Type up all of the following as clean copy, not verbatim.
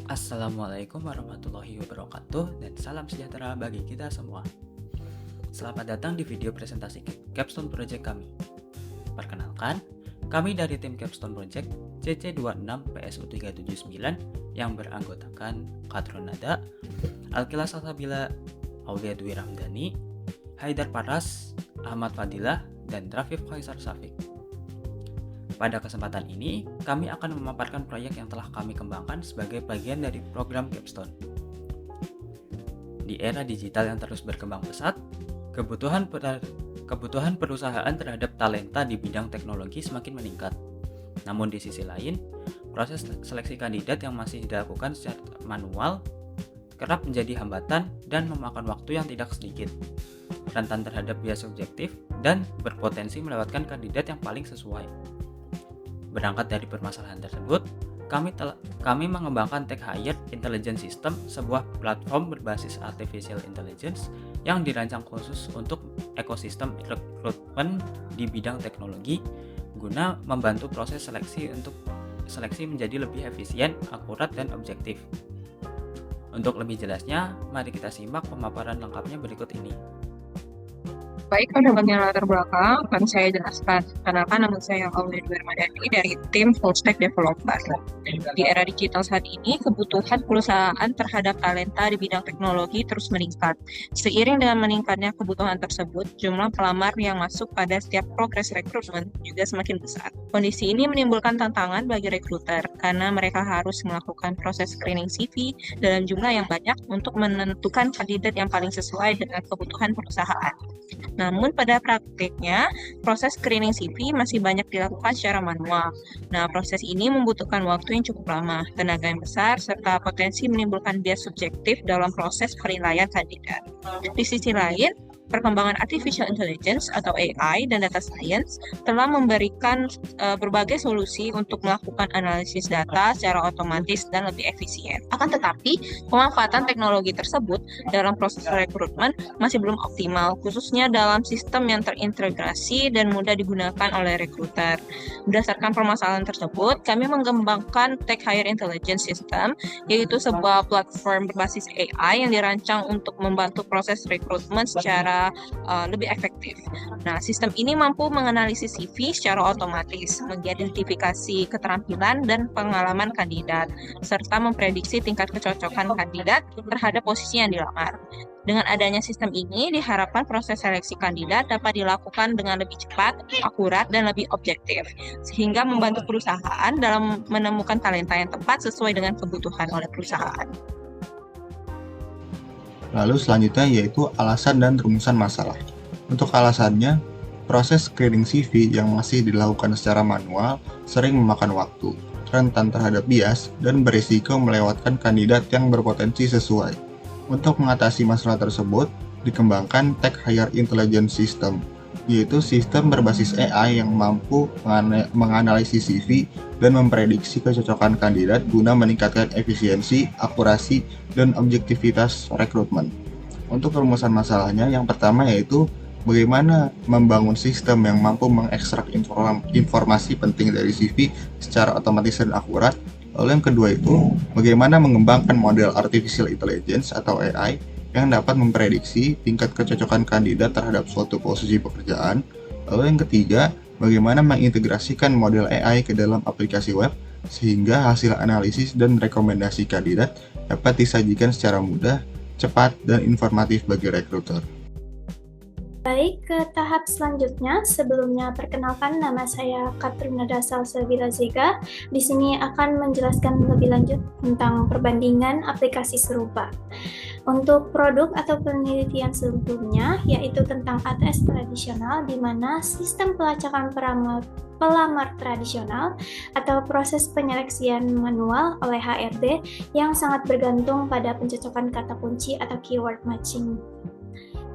Assalamualaikum warahmatullahi wabarakatuh dan salam sejahtera bagi kita semua. Selamat datang di video presentasi Capstone Project kami. Perkenalkan, kami dari tim Capstone Project CC26PSU379 yang beranggotakan Kadron Nada, Alkila Salsabila, Aulia Dwi Ramdhani, Haidar Paras, Ahmad Fadilah, dan Rafif Kaisar Safik. Pada kesempatan ini, kami akan memaparkan proyek yang telah kami kembangkan sebagai bagian dari program Capstone. Di era digital yang terus berkembang pesat, kebutuhan perusahaan terhadap talenta di bidang teknologi semakin meningkat. Namun di sisi lain, proses seleksi kandidat yang masih dilakukan secara manual kerap menjadi hambatan dan memakan waktu yang tidak sedikit, rentan terhadap bias subjektif, dan berpotensi melewatkan kandidat yang paling sesuai. Berangkat dari permasalahan tersebut, kami mengembangkan Tech Hire Intelligence System, sebuah platform berbasis Artificial Intelligence yang dirancang khusus untuk ekosistem rekrutmen di bidang teknologi, guna membantu proses seleksi menjadi lebih efisien, akurat, dan objektif. Untuk lebih jelasnya, mari kita simak pemaparan lengkapnya berikut ini. Baik, pada bagian latar belakang akan saya jelaskan. Kenalkan, nama saya Aulia Dwi Ramdhani dari tim Full Stack Developer. Di era digital saat ini, kebutuhan perusahaan terhadap talenta di bidang teknologi terus meningkat. Seiring dengan meningkatnya kebutuhan tersebut, jumlah pelamar yang masuk pada setiap progres rekrutmen juga semakin besar. Kondisi ini menimbulkan tantangan bagi rekruter karena mereka harus melakukan proses screening CV dalam jumlah yang banyak untuk menentukan kandidat yang paling sesuai dengan kebutuhan perusahaan. Namun pada praktiknya, proses screening CV masih banyak dilakukan secara manual. Nah, proses ini membutuhkan waktu yang cukup lama, tenaga yang besar, serta potensi menimbulkan bias subjektif dalam proses penilaian kandidat. Di sisi lain, perkembangan artificial intelligence atau AI dan data science telah memberikan berbagai solusi untuk melakukan analisis data secara otomatis dan lebih efisien. Akan tetapi, pemanfaatan teknologi tersebut dalam proses rekrutmen masih belum optimal, khususnya dalam sistem yang terintegrasi dan mudah digunakan oleh rekruter. Berdasarkan permasalahan tersebut, kami mengembangkan Tech Hire Intelligence System, yaitu sebuah platform berbasis AI yang dirancang untuk membantu proses rekrutmen secara lebih efektif. Nah, sistem ini mampu menganalisis CV secara otomatis, mengidentifikasi keterampilan dan pengalaman kandidat, serta memprediksi tingkat kecocokan kandidat terhadap posisi yang dilamar. Dengan adanya sistem ini, diharapkan proses seleksi kandidat dapat dilakukan dengan lebih cepat, akurat, dan lebih objektif, sehingga membantu perusahaan dalam menemukan talenta yang tepat sesuai dengan kebutuhan oleh perusahaan. Lalu selanjutnya yaitu alasan dan rumusan masalah. Untuk alasannya, proses screening CV yang masih dilakukan secara manual sering memakan waktu, rentan terhadap bias, dan berisiko melewatkan kandidat yang berpotensi sesuai. Untuk mengatasi masalah tersebut, dikembangkan Tech Hire Intelligence System, yaitu sistem berbasis AI yang mampu menganalisis CV dan memprediksi kecocokan kandidat guna meningkatkan efisiensi, akurasi, dan objektivitas rekrutmen. Untuk rumusan masalahnya, yang pertama yaitu bagaimana membangun sistem yang mampu mengekstrak informasi penting dari CV secara otomatis dan akurat. Lalu yang kedua itu, bagaimana mengembangkan model Artificial Intelligence atau AI yang dapat memprediksi tingkat kecocokan kandidat terhadap suatu posisi pekerjaan. Lalu yang ketiga, bagaimana mengintegrasikan model AI ke dalam aplikasi web sehingga hasil analisis dan rekomendasi kandidat dapat disajikan secara mudah, cepat, dan informatif bagi rekruter. Baik, ke tahap selanjutnya, sebelumnya perkenalkan, nama saya Kadron Nada Salsabila Zega. Di sini akan menjelaskan lebih lanjut tentang perbandingan aplikasi serupa. Untuk produk atau penelitian sebelumnya, yaitu tentang ATS tradisional, di mana sistem pelacakan pelamar tradisional atau proses penyeleksian manual oleh HRD yang sangat bergantung pada pencocokan kata kunci atau keyword matching.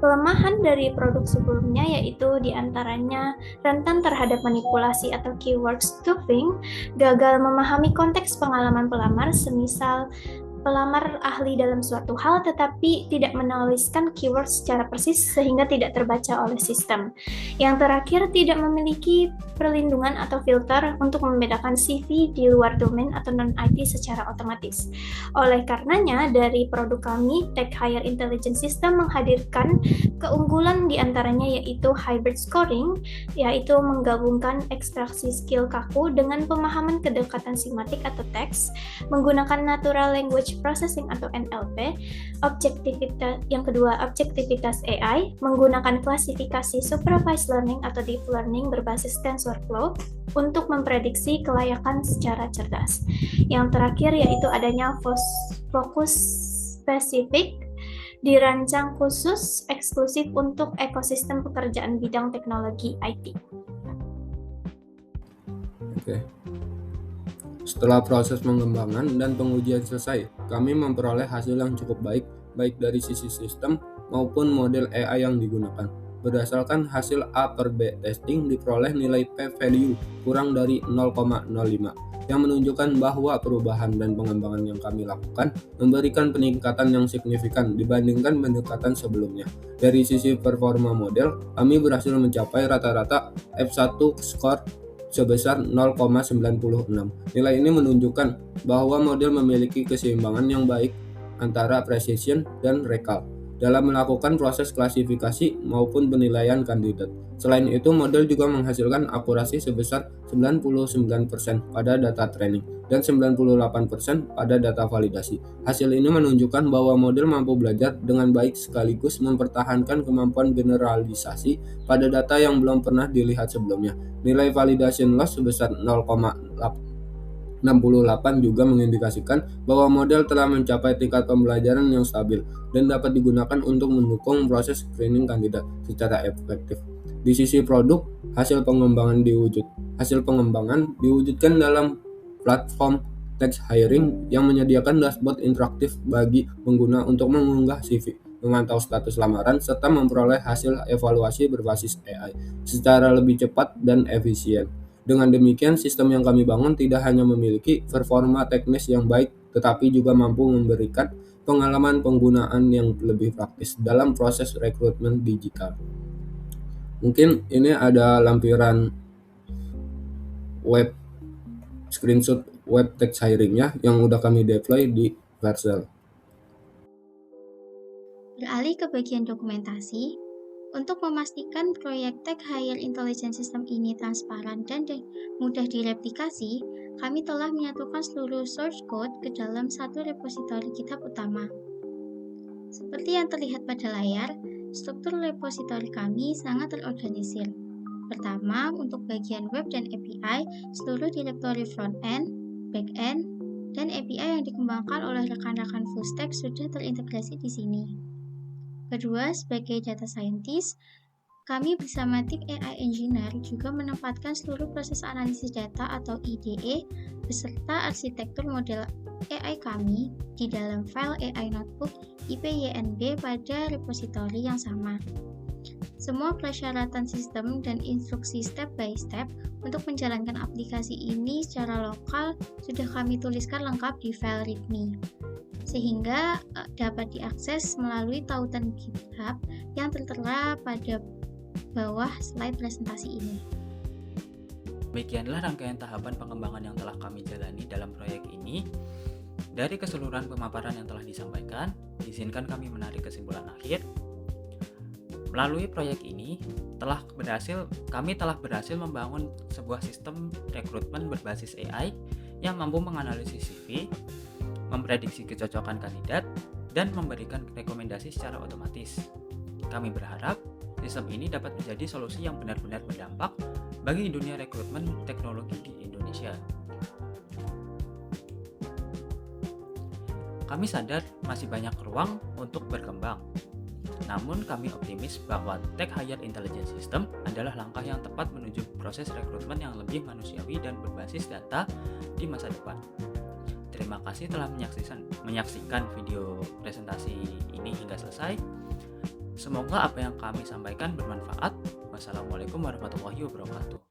Kelemahan dari produk sebelumnya yaitu diantaranya rentan terhadap manipulasi atau keyword stuffing, gagal memahami konteks pengalaman pelamar, semisal pelamar ahli dalam suatu hal tetapi tidak menuliskan keyword secara persis sehingga tidak terbaca oleh sistem. Yang terakhir, tidak memiliki perlindungan atau filter untuk membedakan CV di luar domain atau non-IT secara otomatis. Oleh karenanya, dari produk kami, Tech Hire Intelligence System menghadirkan keunggulan diantaranya yaitu hybrid scoring, yaitu menggabungkan ekstraksi skill kaku dengan pemahaman kedekatan simatik atau teks, menggunakan natural language processing atau NLP, yang kedua objektivitas AI, menggunakan klasifikasi supervised learning atau deep learning berbasis TensorFlow untuk memprediksi kelayakan secara cerdas. Yang terakhir yaitu adanya fokus spesifik, dirancang khusus eksklusif untuk ekosistem pekerjaan bidang teknologi IT. Oke. Setelah proses pengembangan dan pengujian selesai, kami memperoleh hasil yang cukup baik dari sisi sistem maupun model AI yang digunakan. Berdasarkan hasil A per B testing diperoleh nilai p-value kurang dari 0,05 yang menunjukkan bahwa perubahan dan pengembangan yang kami lakukan memberikan peningkatan yang signifikan dibandingkan pendekatan sebelumnya. Dari sisi performa model, kami berhasil mencapai rata-rata F1 score sebesar 0,96. Nilai ini menunjukkan bahwa model memiliki keseimbangan yang baik antara precision dan recall dalam melakukan proses klasifikasi maupun penilaian kandidat. Selain itu, model juga menghasilkan akurasi sebesar 99% pada data training dan 98% pada data validasi. Hasil ini menunjukkan bahwa model mampu belajar dengan baik sekaligus mempertahankan kemampuan generalisasi pada data yang belum pernah dilihat sebelumnya. Nilai validation loss sebesar 0,68 juga mengindikasikan bahwa model telah mencapai tingkat pembelajaran yang stabil dan dapat digunakan untuk mendukung proses screening kandidat secara efektif. Di sisi produk, hasil pengembangan diwujudkan dalam platform Tech Hiring yang menyediakan dashboard interaktif bagi pengguna untuk mengunggah CV, memantau status lamaran, serta memperoleh hasil evaluasi berbasis AI secara lebih cepat dan efisien. Dengan demikian, sistem yang kami bangun tidak hanya memiliki performa teknis yang baik, tetapi juga mampu memberikan pengalaman penggunaan yang lebih praktis dalam proses rekrutmen digital. Mungkin ini ada lampiran web screenshot web Tech Hiring-nya yang udah kami deploy di Vercel. Beralih ke bagian dokumentasi, untuk memastikan proyek Tech Hire Intelligence System ini transparan dan mudah direplikasi, kami telah menyatukan seluruh source code ke dalam satu repositori GitHub utama. Seperti yang terlihat pada layar, struktur repositori kami sangat terorganisir. Pertama, untuk bagian web dan API, seluruh direktori front-end, back-end, dan API yang dikembangkan oleh rekan-rekan full stack sudah terintegrasi di sini. Kedua, sebagai data scientist, kami bersama tim AI Engineer juga menempatkan seluruh proses analisis data atau IDE beserta arsitektur model AI kami di dalam file AI Notebook IPYNB pada repositori yang sama. Semua persyaratan sistem dan instruksi step by step untuk menjalankan aplikasi ini secara lokal sudah kami tuliskan lengkap di file README, sehingga dapat diakses melalui tautan GitHub yang tertera pada bawah slide presentasi ini. Demikianlah rangkaian tahapan pengembangan yang telah kami jalani dalam proyek ini. Dari keseluruhan pemaparan yang telah disampaikan, izinkan kami menarik kesimpulan akhir. Melalui proyek ini, kami telah berhasil membangun sebuah sistem rekrutmen berbasis AI yang mampu menganalisis CV, memprediksi kecocokan kandidat, dan memberikan rekomendasi secara otomatis. Kami berharap sistem ini dapat menjadi solusi yang benar-benar berdampak bagi dunia rekrutmen teknologi di Indonesia. Kami sadar masih banyak ruang untuk berkembang. Namun kami optimis bahwa Tech Hire Intelligence System adalah langkah yang tepat menuju proses rekrutmen yang lebih manusiawi dan berbasis data di masa depan. Terima kasih telah menyaksikan video presentasi ini hingga selesai. Semoga apa yang kami sampaikan bermanfaat. Wassalamualaikum warahmatullahi wabarakatuh.